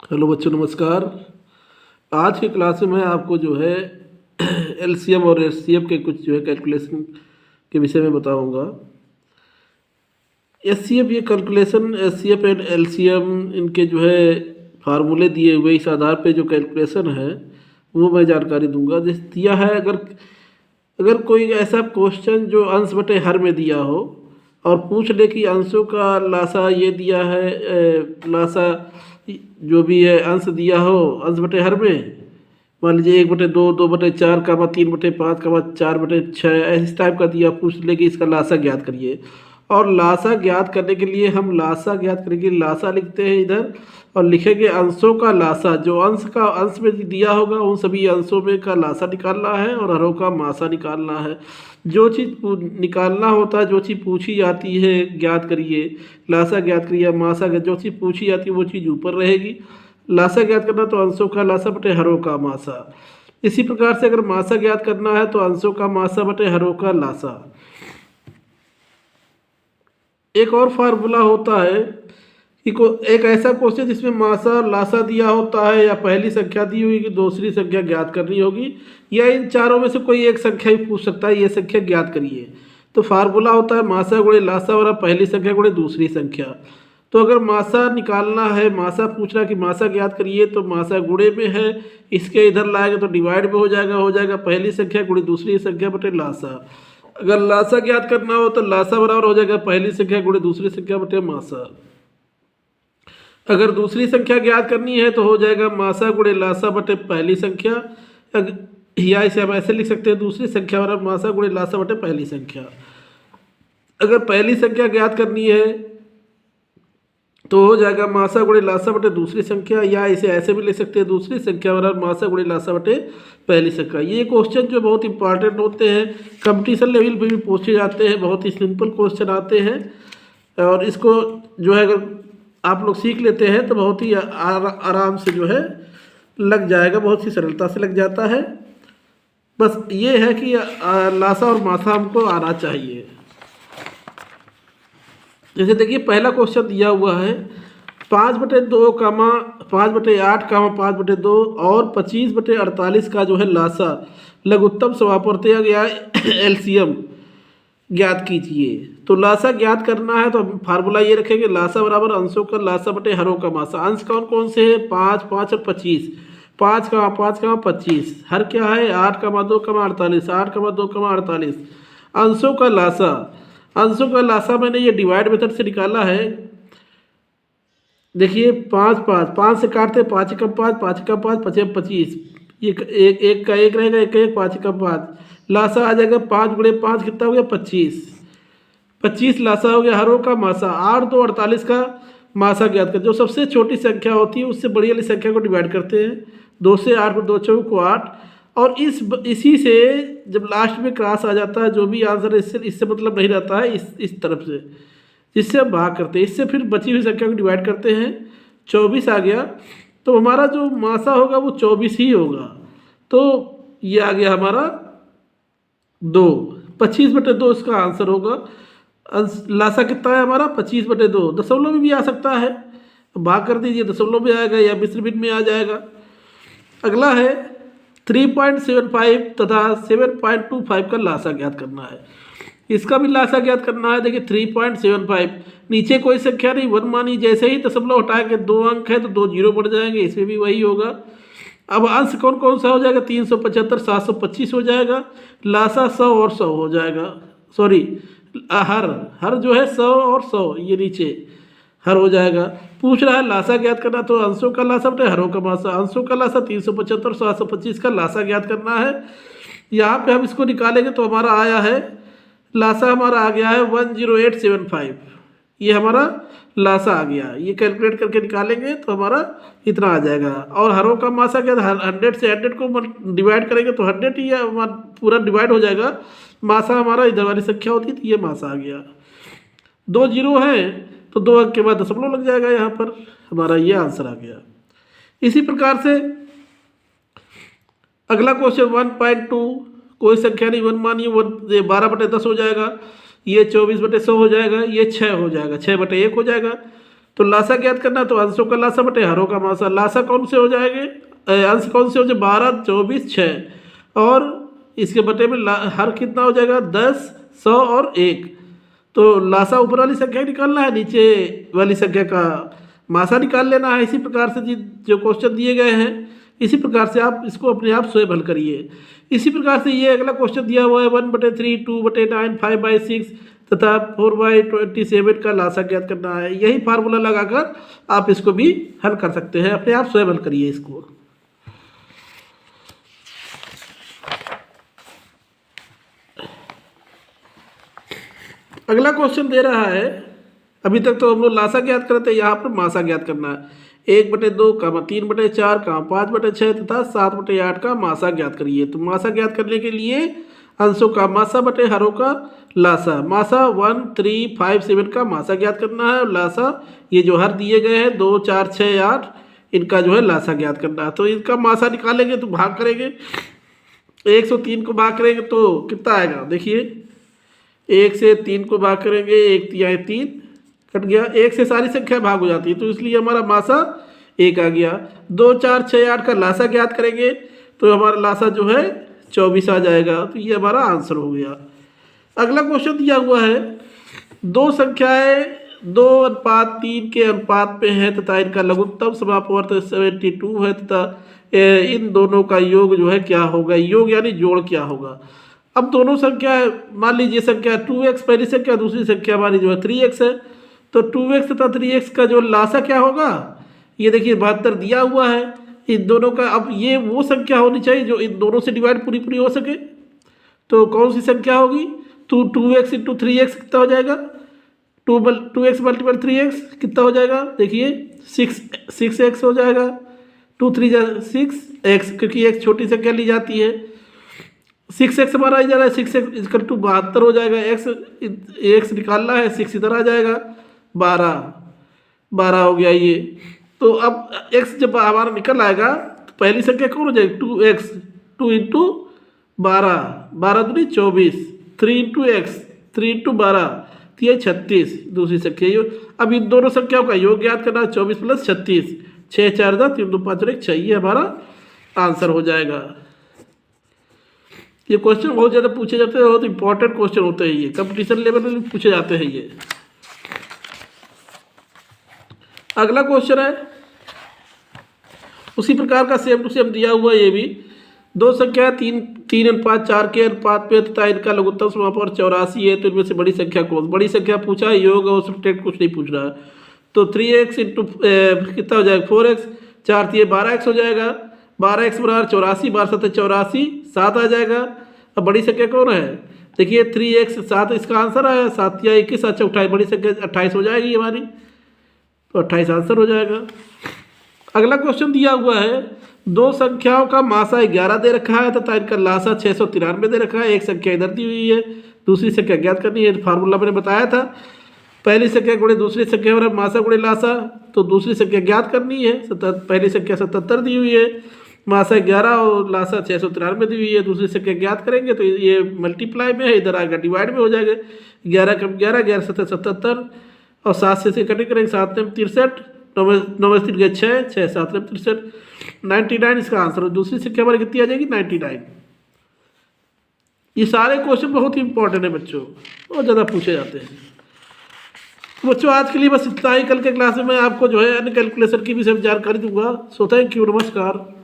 Hello बच्चों, नमस्कार। आज की क्लास में मैं आपको जो है एलसीएम और एचसीएफ के कुछ जो है कैलकुलेशन के विषय में बताऊंगा। एचसीएफ ये कैलकुलेशन, एचसीएफ एंड एलसीएम, इनके जो है फार्मूले दिए हुए, इस आधार पे जो कैलकुलेशन है वो मैं जानकारी दूंगा। जैसे दिया है, अगर अगर कोई ऐसा क्वेश्चन जो अंश बटे हर में दिया हो और पूछ ले कि अंशों का लासा ये दिया है, लासा जो भी है अंश दिया हो अंश बटे हर में, मान लीजिए 1/2, 2/4, 3/5, 4/6, इस टाइप का दिया, पूछ ले कि इसका लासा ज्ञात करिए। और लासा ज्ञात करने के लिए हम लासा ज्ञात करेंगे, लासा लिखते हैं इधर और लिखेंगे अंशों का लासा। जो अंश में दिया होगा उन सभी अंशों में का लासा निकालना है और हरों का मासा निकालना है। जो चीज़ निकालना होता है, जो चीज़ पूछी जाती है ज्ञात करिए, लासा ज्ञात करिए, मासा जो चीज़ पूछी जाती है वो चीज़ ऊपर रहेगी। लासा ज्ञात करना तो अंशों का लासा बटे हरों का मासा। इसी प्रकार से अगर मासा ज्ञात करना है तो अंशों का मासा बटे हरों का लासा। एक और फार्मूला होता है कि एक ऐसा क्वेश्चन जिसमें मासा और लासा दिया होता है या पहली संख्या दी हुई कि दूसरी संख्या ज्ञात करनी होगी, या इन चारों में से कोई एक संख्या ही पूछ सकता है, ये संख्या ज्ञात करिए। तो फार्मूला होता है मासा गुणे लासा और पहली संख्या गुणे दूसरी संख्या। तो अगर मासा निकालना है, मासा पूछना कि मासा ज्ञात करिए, तो मासा गुणे में है, इसके इधर लाएंगे तो डिवाइड में हो जाएगा पहली संख्या गुणे दूसरी संख्या बटे लासा। अगर लासा ज्ञात करना हो तो लासा बराबर हो जाएगा पहली संख्या गुणे दूसरी संख्या बटे मासा। अगर दूसरी संख्या ज्ञात करनी है तो हो जाएगा मासा गुणे लासा बटे पहली संख्या, या इसे हम ऐसे लिख सकते हैं दूसरी संख्या बराबर मासा गुणे लासा बटे पहली संख्या। अगर पहली संख्या ज्ञात करनी है तो हो जाएगा मासा गुणे लासा बटे दूसरी संख्या, या इसे ऐसे भी लिख सकते हैं दूसरी संख्या बराबर मासा गुणे लासा बटे पहली संख्या। ये क्वेश्चन जो बहुत इंपॉर्टेंट होते हैं, कंपटीशन लेवल पे भी पूछे जाते हैं, बहुत ही सिंपल क्वेश्चन आते हैं। और इसको जो है अगर आप लोग सीख लेते हैं तो बहुत ही आराम से जो है लग जाएगा, बहुत ही सरलता से लग जाता है। बस ये है कि लासा और मासा हमको आना चाहिए। जैसे देखिए पहला क्वेश्चन दिया हुआ है 5/2, 5/8, 5/2 और 25/48 का जो है लासा लघुत्तम समापवर्ती या एलसीएम ज्ञात कीजिए। तो लासा ज्ञात करना है तो हम फार्मूला ये रखेंगे, लासा बराबर अंशों का लासा बटे हरों का मासा। अंश कौन कौन से हैं? 5, 5 और 25। 5 का 5 का 25। हर क्या है? 8 का 2 का 48, 8 का 2 का 48। अंशों का लासा मैंने ये डिवाइड मेथड से निकाला है। देखिए 5, 5, 5 से काटते 5 कम 5, 5 कम 5, 5 25। ये एक का एक रहेगा, एक का एक, 5 कम 5। लासा आ जाएगा 5 गुणे 5 कितना हो गया? 25। 25 लासा हो गया हरों का मासा। 8, 2, 48 का मासा ज्ञात कर। जो सबसे छोटी संख्या होती है उससे बड़ी वाली संख्या को डिवाइड करते हैं। 2 से 8 को 2 चौक को 8। और इसी से जब लास्ट में क्रॉस आ जाता है, जो भी आंसर इससे मतलब नहीं रहता है, इस तरफ से जिससे हम भाग करते हैं, इससे फिर बची हुई संख्या को डिवाइड करते हैं। 24 आ गया तो हमारा जो मासा होगा वो 24 ही होगा। तो ये आ गया हमारा 2। 25/2 इसका आंसर होगा। लासा कितना है हमारा? 25/2। दशमलव में भी आ सकता है, भाग कर दीजिए, दशमलव में आएगा या मिश्र भिन्न में आ जाएगा। अगला है 3.75 तथा 7.25 का लासा ज्ञात करना है। इसका भी लासा ज्ञात करना है। देखिए 3.75, नीचे कोई संख्या नहीं, 1 मानी, जैसे ही दशमलव हटाएंगे 2 अंक है तो 2 जीरो बढ़ जाएंगे, इसमें भी वही होगा। अब अंश कौन कौन सा हो जाएगा? 375, 725 हो जाएगा। लासा 100 और 100 हो जाएगा। सॉरी, हर जो है 100 और 100, ये नीचे हर हो जाएगा। पूछ रहा है लासा ज्ञात करना, तो अंशों का लासा बटे हरों का मासा। अंशों का लासा 375, 725 का लासा ज्ञात करना है। यहाँ पे हम इसको निकालेंगे तो हमारा आया है, लासा हमारा आ गया है 10875। ये हमारा लासा आ गया। ये कैलकुलेट करके निकालेंगे तो हमारा इतना आ जाएगा। और हरों का मासा क्या था? 100 से 100 को डिवाइड करेंगे तो 100 ही पूरा डिवाइड हो जाएगा। मासा हमारा इधर वाली संख्या होती थी, ये मासा आ गया। 2 जीरो हैं तो 2 अंक के बाद दशमलव लग जाएगा, यहाँ पर हमारा ये आंसर आ गया। इसी प्रकार से अगला क्वेश्चन 1.2, कोई संख्या नहीं, 1 मानिए, 12/10 हो जाएगा। ये 24/100 हो जाएगा। ये 6 हो जाएगा, 6/1 हो जाएगा। तो लासा ज्ञात करना है, तो अंशों का लासा बटे हरों का मासा। लासा कौन से हो जाएंगे, अंश कौन से हो जाए, 12, 24, 6 और इसके बटे में हर कितना हो जाएगा, 10, 100 और 1। तो लासा ऊपर वाली संख्या निकालना है, नीचे वाली संख्या का मासा निकाल लेना है। इसी प्रकार से जो क्वेश्चन दिए गए हैं इसी प्रकार से आप इसको अपने आप स्वयं हल करिए। इसी प्रकार से ये अगला क्वेश्चन दिया हुआ है 1/3, 2/9, 5/6 तथा 4/27 का लासा ज्ञात करना है। यही फार्मूला लगाकर आप इसको भी हल कर सकते हैं, अपने आप स्वयं हल करिए इसको। अगला क्वेश्चन दे रहा है, अभी तक तो हम लोग लासा ज्ञात करते हैं, यहाँ पर मासा ज्ञात करना है। 1/2, 3/4, 5/6 तथा 7/8 का मासा ज्ञात करिए। तो मासा ज्ञात करने के लिए अंशों का मासा बटे हरों का लासा। मासा 1, 3, 5, 7 का मासा ज्ञात करना है और लासा ये जो हर दिए गए हैं 2, 4, 6, 8 इनका जो है लासा ज्ञात करना है। तो इनका मासा निकालेंगे तो भाग करेंगे, 103 को भाग करेंगे तो कितना आएगा, देखिए 1 से 3 को भाग करेंगे, 1 तिहाई 3 कट गया, 1 से सारी संख्या भाग हो जाती है तो इसलिए हमारा मासा 1 आ गया। 2, 4, 6, 8 का लासा ज्ञात करेंगे तो हमारा लासा जो है 24 आ जाएगा। तो ये हमारा आंसर हो गया। अगला क्वेश्चन दिया हुआ है, दो संख्याएं 2:3 के अनुपात में है तथा इनका लघुत्तम समापवर्त 72 है तथा इन दोनों का योग जो है क्या होगा, योग यानी जोड़ क्या होगा। अब दोनों संख्या मान लीजिए संख्या 2x पहली संख्या, दूसरी संख्या हमारी जो है 3x है, तो 2x तथा 3x का जो लासा क्या होगा, ये देखिए 72 दिया हुआ है इन दोनों का। अब ये वो संख्या होनी चाहिए जो इन दोनों से डिवाइड पूरी पूरी हो सके, तो कौन सी संख्या होगी, 2x इंटू 3x कितना हो जाएगा, 2x मल्टीपल 3x कितना हो जाएगा, देखिए 6x हो जाएगा, 2 3 6x क्योंकि एक छोटी संख्या ली जाती है, 6x हमारा आ जा रहा है, 6x इक्वल टू 72 हो जाएगा, x निकालना है, 6 इधर आ जाएगा, 12 हो गया ये। तो अब x जब हमारा निकल आएगा तो पहली संख्या कौन हो जाएगी, 2x, 2 इंटू 12 दूनी 24, 3 इंटू x, 3 इंटू 12 तो ये 36 दूसरी संख्या। अब इन दोनों संख्याओं का योग ज्ञात करना, 24 प्लस 36, 6 4 10 3 2 5 1 6, ये हमारा आंसर हो जाएगा। ये क्वेश्चन बहुत ज़्यादा पूछे जाते हैं, बहुत इंपॉर्टेंट क्वेश्चन होते हैं, ये कंपटीशन लेवल में भी पूछे जाते हैं ये। अगला क्वेश्चन है उसी प्रकार का सेम टू सेम दिया हुआ, ये भी दो संख्या 3 अनुपात 4 के अनुपात पे तथा इनका लघुत्तम समापवर्त 84 है, तो इनमें से बड़ी संख्या कौन, बड़ी संख्या पूछा है, योग और सब्ट्रैक्ट कुछ नहीं पूछ रहा है। तो 3x इंटू कितना हो जाएगा 4x, 4 3 12x हो जाएगा, 12x बराबर 84, 12 7 84, 7 आ जाएगा। अब बड़ी संख्या कौन है, देखिए 3x 7 इसका आंसर है, 7 या 21 अच्छा 28, बड़ी संख्या 28 हो जाएगी हमारी, तो 28 आंसर हो जाएगा। अगला क्वेश्चन दिया हुआ है, दो संख्याओं का मासा 11 दे रखा है तथा इनका लासा 693 दे रखा है, एक संख्या इधर दी हुई है, दूसरी संख्या ज्ञात करनी है। फार्मूला मैंने बताया था, पहली संख्या गुणे दूसरी संख्या और मासा गुणे लासा, तो दूसरी संख्या ज्ञात करनी है। पहली संख्या 77 दी हुई है, मासा 11 और लासा 693 दी हुई है, दूसरी संख्या ज्ञात करेंगे तो ये मल्टीप्लाई में है, इधर आएगा डिवाइड में हो जाएगा, 11 कम 11, 11 7 77 और 7 से कटिंग करेंगे, 7 में 63, 9 3 गए 6, 6 7 में 63, 99 इसका आंसर। दूसरी संख्या हमारी कितनी आ जाएगी 99। ये सारे क्वेश्चन बहुत ही इंपॉर्टेंट है बच्चों, बहुत ज़्यादा पूछे जाते हैं। तो बच्चों आज के लिए बस इतना ही, कल के क्लास में मैं आपको जो है अन्य कैलकुलेशन की भी सब जानकारी दूंगा। सो थैंक यू, नमस्कार।